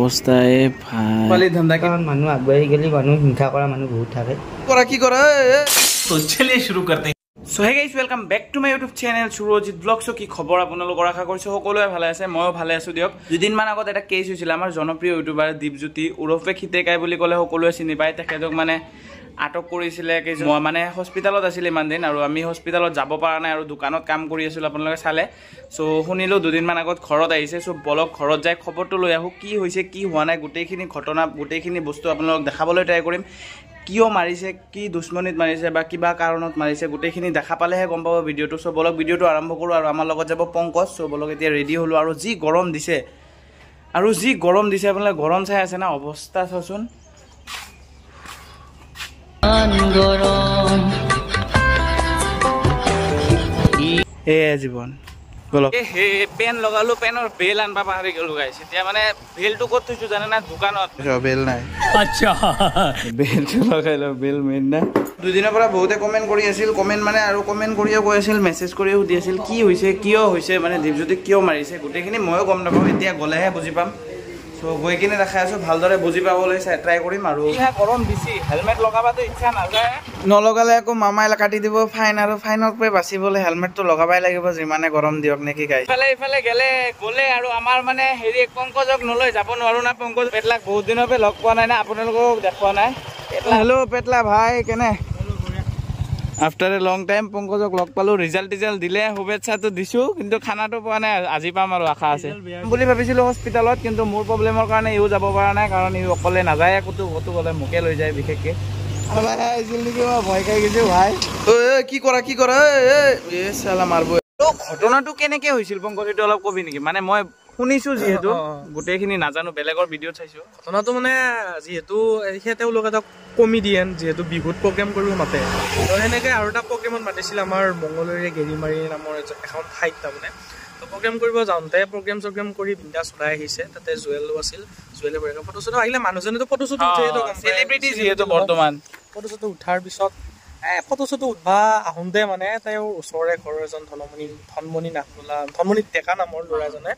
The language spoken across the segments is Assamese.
অৱস্থা এ ভাই পালি ধান্দা কাৰণ মানুহ আগবাঢ়ি গেলি মানুহ হিংসা কৰা মানুহ বহুত থাকে কৰা কি কৰা তো চলিয়ে শুরু करते हैं so hey guys welcome back to my YouTube channel Surajit blogs কি খবৰ আপোনালোকৰ আশা কৰিছো সকলোৱে ভালে আছে ময়ো ভালে আছো দিয়ক দুদিন মান আগত এটা কেছ হৈছিল আমাৰ জনপ্ৰিয় ইউটিউবাৰ দীপজ্যোতি উৰফে খিতেকাই বুলি ক'লে সকলোৱে চিনি পায় তেখেতক মানে আটক কৰিছিলে মই মানে হস্পিটালত আছিল ইমান দিন আৰু আমি হস্পিটালত যাব পৰা নাই আৰু দোকানত কাম কৰি আছিল আপোনালোকে চালে সো শুনিলো দুদিন মান আগত ঘৰত আহিছে সো বলক ঘৰত যাই খবৰটো লৈ আহো কি হৈছে কি হোৱা নাই গোটেইখিনি ঘটনা গোটেইখিনি বস্তু আপোনালোকক দেখাবলৈ ট্ৰাই কৰিম কিয় মাৰিছে কি দুশ্মনীত মাৰিছে বা কিবা কাৰণত মাৰিছে গোটেইখিনি দেখা পালেহে গম পাব ভিডিঅ'টো সো বলক ভিডিঅ'টো আৰম্ভ কৰো আৰু আমাৰ লগত যাব পংকজ সো বলক এতিয়া ৰেডি হলো আৰু যি গৰম দিছে আপোনালোকে গৰম চাই আছে না অৱস্থা চাচোন এ জীৱন বলক হে পেন লগালো পেনৰ বেল আনবা পাহৰি গলো গাইছ এতিয়া মানে বেলটো ক'ত থৈছো জানে না দোকানত বেল নাই আচ্ছা বেলটো লগাইলো বেল মেইন না দুদিনৰ পৰা বহুতে কমেন্ট কৰি আছিল কমেন্ট মানে আৰু কমেন্ট কৰিও কৈ আছিল মেছেজ কৰিও সুধি আছিল কি হৈছে কিয় হৈছে মানে দীপজ্যোতি কিয় মাৰিছে গোটেইখিনি ময়ো গম নাপাওঁ এতিয়া গলেহে বুজি পাম সো গৈ কিনে দেখাই আছো ভালদৰে বুজি পাবলৈ ট্ৰাই কৰিম আৰু গৰম দিছি হেলমেট লগাবাতো ইচ্ছা নাযায় নলগালে আকৌ মামাই কাটি দিব ফাইন আৰু ফাইনৰ পৰা বাচিবলৈ হেলমেটটো লগাবাই লাগিব যিমানে গৰম দিয়ক নেকি গাই ইফালে গ'লে আৰু আমাৰ মানে হেৰি পংকজক নলৈ যাব নোৱাৰো না পংকজ পেটলাক বহুত দিনৰ পৰা লগ পোৱা নাই না আপোনালোকক দেখুৱা নাই হেল্ল' পেটলা ভাই কেনে আফটাৰ এ লং টাইম পংকজক লগ পালো ৰিজাল্ট দিলে শুভেচ্ছাটো দিছো কিন্তু খানাটো পোৱা নাই আজি পাম আৰু আশা আছে বুলি ভাবিছিলো হস্পিটালত কিন্তু মোৰ প্ৰব্লেমৰ কাৰণে ইও যাব পৰা নাই কাৰণ ই অকলে নাযায় ক'তো গ'লে মোকে লৈ যায় বিশেষকে ভয় খাই গৈছে ভাই কি কৰা মাৰব ঘটনাটো কেনেকে হৈছিল পংকজ এইটো অলপ কবি নেকি মানে মই শুনিছো যিহেতু গোটেইখিনি নাজানো বেলেগৰ ভিডিঅ'ত চাইছো ঘটনাটো মানে যিহেতু তেওঁলোক এটা কমেডিয়ান যিহেতু বিহুত প্ৰগ্ৰেম কৰিব মাতে তো সেনেকৈ আৰু এটা প্ৰগ্ৰেমত মাতিছিল আমাৰ মংগলদৈৰে গেৰিমাৰী নামৰ এখন ঠাইত তাৰমানে তো প্ৰগ্ৰেম কৰিব যাওঁতে প্ৰগ্ৰেম কৰি বিন্দাছ ওলাই আহিছে তাতে জুৱেলো আছিল জুৱেলে ফটো চটো আহিলে মানুহজনেতো ফটো চটো উঠে চেলিব্ৰিটি যিহেতু বৰ্তমান ফটো চটো উঠাৰ পিছত ফটো চটো উঠবা আহোঁতে মানে তেওঁৰ ওচৰৰে ঘৰৰ এজন ধনমণি ডেকা নামৰ ল'ৰাজনে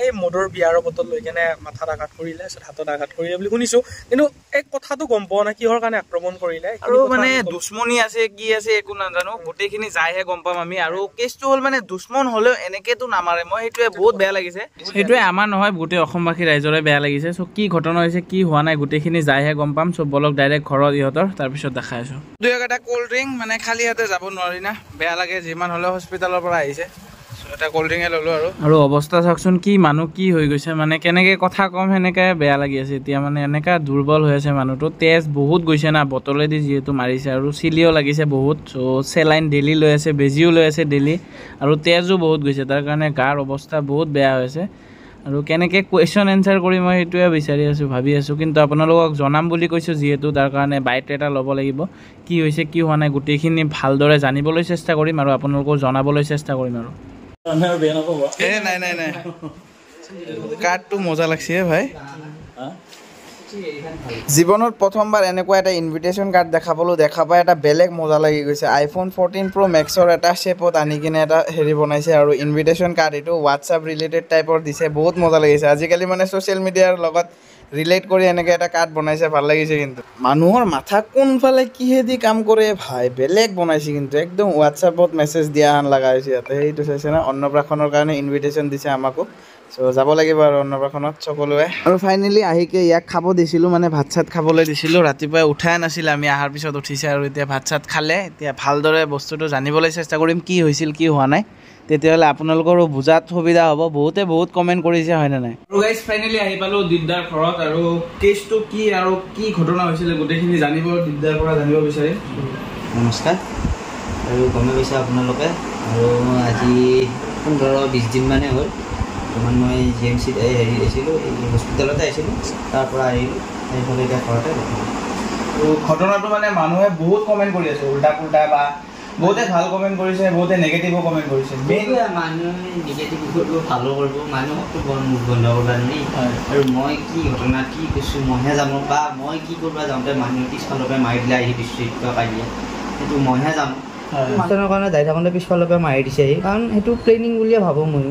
এই মদৰ বিয়াৰ বটল লৈ কেনে মাথাত আঘাত কৰিলে হাতত আঘাত কৰিলে বুলি শুনিছো কিন্তু এই কথাটো গম পোৱা নাই কিহৰ কাৰণে আক্ৰমণ কৰিলে আৰু মানে দুশ্মনী আছে কি আছে একো নাজানো গোটেইখিনি যাইহে গম পাম আমি আৰু কেছটো হ'ল মানে দুশ্মন হলেও এনেকেতো নামাৰে মই সেইটোৱে বহুত বেয়া লাগিছে সেইটোৱে আমাৰ নহয় গোটেই অসমবাসী ৰাইজৰে বেয়া লাগিছে চ' কি ঘটনা হৈছে কি হোৱা নাই গোটেইখিনি যাইহে গম পাম চ' বলক ডাইৰেক্ট ঘৰত ইহঁতৰ তাৰপিছত দেখাই আছো দুই এটা কল্ড ড্ৰিংক মানে খালী হাতে যাব নোৱাৰি না বেয়া লাগে যিমান হ'লেও হস্পিটালৰ পৰা আহিছে এটা কল্ড ড্ৰিংকে ললো আৰু অৱস্থা চাওকচোন কি মানুহ কি হৈ গৈছে মানে কেনেকে কথা কম সেনেকে বেয়া লাগি আছে এতিয়া মানে এনেকা দুৰ্বল হৈ আছে মানুহটো তেজ বহুত গৈছে না বটলেদি যিহেতু মাৰিছে আৰু চিলিও লাগিছে বহুত চ' চেলাইন ডেইলি লৈ আছে বেজিও লৈ আছে ডেইলি আৰু তেজো বহুত গৈছে তাৰ কাৰণে গাৰ অৱস্থা বহুত বেয়া হৈছে আৰু কেনেকৈ কুৱেশ্যন এনচাৰ কৰি মই সেইটোৱে বিচাৰি আছোঁ ভাবি আছোঁ কিন্তু আপোনালোকক জনাম বুলি কৈছোঁ যিহেতু তাৰ কাৰণে বাইট এটা ল'ব লাগিব কি হৈছে কি হোৱা নাই গোটেইখিনি ভালদৰে জানিবলৈ চেষ্টা কৰিম আৰু আপোনালোকক জনাবলৈ চেষ্টা কৰিম আৰু নাই কাৰ্ডটো মজা লাগছে ভাই জীৱনত প্ৰথমবাৰ এনেকুৱা এটা ইনভিটেশ্যন কাৰ্ড দেখা পাই এটা বেলেগ মজা লাগি গৈছে iPhone 14 Pro Maxৰ এটা শ্বেপত আনি কিনে এটা হেৰি বনাইছে আৰু ইনভিটেশ্যন কাৰ্ড এইটো হোৱাটছআপ ৰিলেটেড টাইপৰ দিছে বহুত মজা লাগিছে আজিকালি মানে ছ'চিয়েল মিডিয়াৰ লগত ৰিলেট কৰি এনেকৈ এটা কাৰ্ড বনাইছে ভাল লাগিছে কিন্তু মানুহৰ মাথা কোনফালে কিহেদি কাম কৰে ভাই বেলেগ বনাইছে কিন্তু একদম হোৱাটছআপত মেছেজ দিয়া আন লগা হৈছে ইয়াতে সেইটো চাইছে না অন্নপ্ৰাশনৰ কাৰণে ইনভিটেশ্যন দিছে আমাকো চ' যাব লাগিব আৰু অন্নপ্ৰাশনত সকলোৱে আৰু ফাইনেলি আহিকে ইয়াক খাব দিছিলোঁ মানে ভাত চাত খাবলৈ দিছিলোঁ ৰাতিপুৱাই উঠাই নাছিল আমি অহাৰ পিছত উঠিছে আৰু এতিয়া ভাত চাত খালে এতিয়া ভালদৰে বস্তুটো জানিবলৈ চেষ্টা কৰিম কি হৈছিল কি হোৱা নাই তেতিয়াহ'লে আপোনালোকৰো বুজাত সুবিধা হ'ব বহুতে বহুত কমেণ্ট কৰিছে হয়নে নাই আৰু গাইজ ফাইনেলি আহি পালোঁ দিগদাৰ ঘৰত আৰু কেছটো কি আৰু কি ঘটনা হৈছিলে গোটেইখিনি জানিব দিগদাৰ পৰা জানিব বিচাৰিম নমস্কাৰ আৰু গমে পাইছে আপোনালোকে আৰু আজি 15-20 দিনমানে হ'ল বৰ্তমান মই GMCত হেৰি আহিছিলোঁ এই হস্পিটেলতে আহিছিলোঁ তাৰ পৰা আহিলোঁ এইফালে এতিয়া ঘৰতে আৰু ঘটনাটো মানে মানুহে বহুত কমেণ্ট কৰি আছে উল্টা পুল্টা বা বহুতে ভাল কমেণ্ট কৰিছে বহুতে নেগেটিভো কমেণ্ট কৰিছে মানুহে নিগেটিভ কৰিব ভালো কৰিব মানুহকতো মুখ বন্ধ কৰিব নোৱাৰি আৰু মই কি ঘটনা কি কৈছোঁ মইহে জানো বা মই কি কৰিব যাওঁতে মানুহে পিছফালৰ পৰা মাৰি দিলে আহি বিশ্বজিৎ পাই দিয়ে সেইটো মইহে জানো অনুষ্ঠানৰ কাৰণে যাই থাকোঁতে পিছফালৰ পৰা মাৰি দিছেহি কাৰণ সেইটো প্লেনিং বুলিয়ে ভাবোঁ ময়ো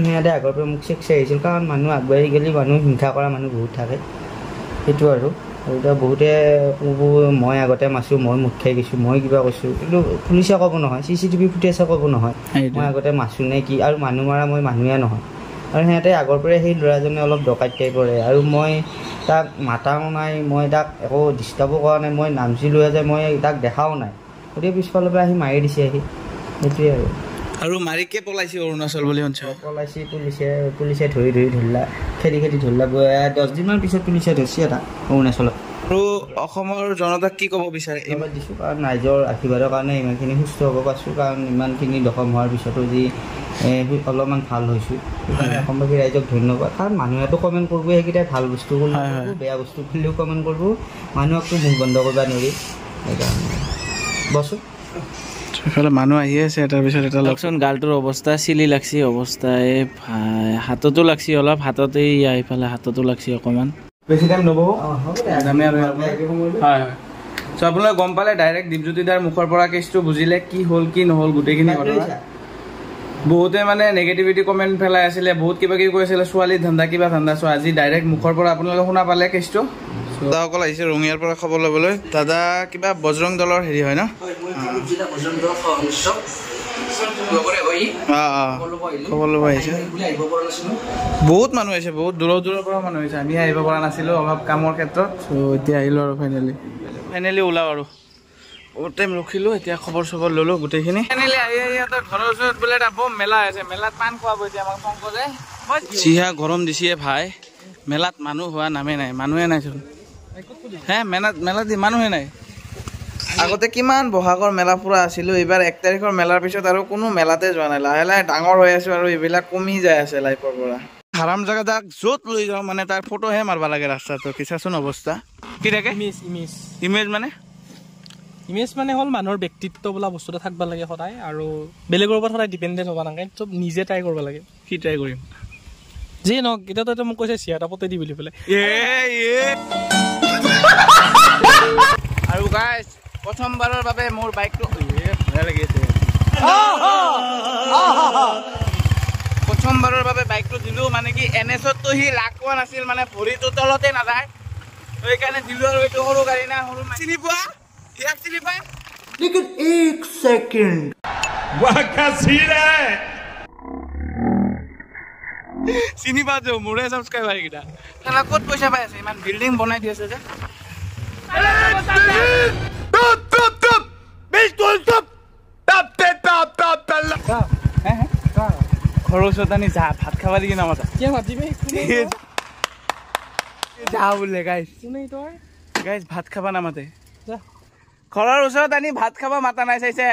সিহঁতে আগৰ পৰা মোক চেক আহিছিল কাৰণ মানুহ আগবাঢ়ি গ'লে মানুহ হিংসা কৰা মানুহ বহুত থাকে সেইটো আৰু এতিয়া বহুতে ক'ব মই আগতে মাছোঁ মই মুখ খাই গৈছোঁ মই কিবা কৈছোঁ কিন্তু পুলিচে ক'ব নহয় CCTV ফুটেজে ক'ব নহয় মই আগতে মাছোঁ নে কি আৰু মানুহ মাৰা মই মানুহে নহয় আৰু সিহঁতে আগৰ পৰাই সেই ল'ৰাজনে অলপ ডকাইত কৰে আৰু মই তাক মাতাও নাই মই তাক একো ডিষ্টাৰ্বো কৰা নাই মই নামছিলোঁ যে মই তাক দেখাও নাই গতিকে পিছফালৰ পৰা আহি মাৰি দিছে আহি সেইটোৱে আৰু মাৰিকে পলাইছে অৰুণাচল বুলি পলাইছে পুলিচে ধৰিলা খেদি ধৰিলা 10 দিনমান পিছত পুলিচে ধৰিছে এটা অৰুণাচলত আৰু অসমৰ জনতাক কি ক'ব বিচাৰে এইবাৰ দিছোঁ কাৰণ ৰাইজৰ আশীৰ্বাদৰ কাৰণে ইমানখিনি সুস্থ হ'ব পাৰিছোঁ কাৰণ ইমানখিনি দশম হোৱাৰ পিছতো যি অলপমান ভাল হৈছোঁ সেইকাৰণে অসমবাসী ৰাইজক ধন্যবাদ কাৰণ মানুহেতো কমেণ্ট কৰিব সেইকেইটাই ভাল বস্তু কৰিব বেয়া বস্তু বুলিও কমেণ্ট কৰিব মানুহকতো মুখ বন্ধ কৰিব নোৱাৰি সেইকাৰণে বছো এইফালে মানুহ আহি আছে তাৰপিছত এটা লকচোন গালটোৰ অৱস্থা চিলি লাগছি অৱস্থা এই হাততো লাগছি অলপ হাততে এইফালে হাততো লাগছি অকণমান বেছি টাইম নবহ হয় চ' আপোনালোকে গম পালে ডাইৰেক্ট দীপজ্যোতি দাৰ মুখৰ পৰা কেছটো বুজিলে কি হ'ল কি নহ'ল গোটেইখিনি ঘটনা বহুতে মানে নেগেটিভিটি কমেণ্ট পেলাই আছিলে বহুত কিবা কিবি কৈছিলে ছোৱালী ধান্দা কিবা ধান্দা চ' আজি ডাইৰেক্ট মুখৰ পৰা আপোনালোকে শুনা পালে কেছটো দাদাসকল আহিছে ৰঙিয়াৰ পৰা খবৰ ল'বলৈ দাদা কিবা বজৰং দলৰ হেৰি হয় ন খবৰ ল'ব আহিছে বহুত মানুহ আহিছে বহুত দূৰৰ পৰা মানুহ আহিছে আমি আহিব পৰা নাছিলোঁ অলপ কামৰ ক্ষেত্ৰত চ' এতিয়া আহিলোঁ আৰু ফাইনেলি ওলাওঁ আৰু বহুত টাইম ৰখিলোঁ এতিয়া খবৰ চবৰ ল'লোঁ গোটেইখিনি ফাইনেলি আহি সিহঁতৰ ঘৰৰ ওচৰত বোলে এটা বম মেলা আছে মেলাত পাণ খোৱাব এতিয়া আমাক পংকজে চিহা গৰম দিছে ভাই মেলাত মানুহ হোৱা নামেই নাই মানুহে নাইচোন হে মেলাত মানুহে নাই আগতে কিমান বহাগৰ মেলা পুৰা আছিলোঁ এইবাৰ 1 তাৰিখৰ মেলাৰ পিছত আৰু কোনো মেলাতে যোৱা নাই লাহে লাহে ডাঙৰ হৈ আছোঁ আৰু এইবিলাক কমি যাই আছে লাইফৰ পৰা হাৰাম জেগা তাক য'ত লৈ যাওঁ মানে তাৰ ফটোহে মাৰিব লাগে ৰাস্তাটো কিচাচোন অৱস্থা কি থাকে ইমেজ মানে হ'ল মানুহৰ ব্যক্তিত্ব বোলা বস্তু এটা থাকিব লাগে সদায় আৰু বেলেগৰ ওপৰত সদায় ডিপেণ্ডেণ্ট হ'ব নালাগে চব নিজে ট্ৰাই কৰিব লাগে কি ট্ৰাই কৰিম যি নহওক এতিয়া তই মোক কৈছে চিয়াটা পতে দি বুলি পেলাই আৰু গাইজ প্ৰথমবাৰৰ বাবে মোৰ বাইকটো বেয়া লাগি আছে প্ৰথমবাৰৰ বাবে বাইকটো দিলোঁ মানে কি NSততো সি লাগ পোৱা নাছিল মানে ভৰিটো তলতে নাযায় সেইকাৰণে দিলোঁ আৰু এইটো সৰু গাড়ী না সৰু চিনি পোৱা ইয়াক চিনি পায় লেকিন 1 সেকেন্ড চিনি পা যাও মোৰে ছাবস্ক্ৰাইবাৰ কেইটা তালা ক'ত পইচা পাই আছে ইমান বিল্ডিং বনাই দি আছে যে ঘৰৰ ওচৰত আনি যা ভাত খাবা দি কিনে মাতা যা বোলে গাইজ ভাত খাবা নামাতে ঘৰৰ ওচৰত আনি ভাত খাবা মাতা নাই চাইছে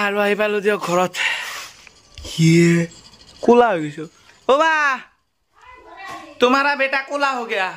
আৰু আহি পালো দিয়ক ঘৰত কোলা হৈ গৈছো অ বা তোমাৰা বেটা কোলা হৈ গয়া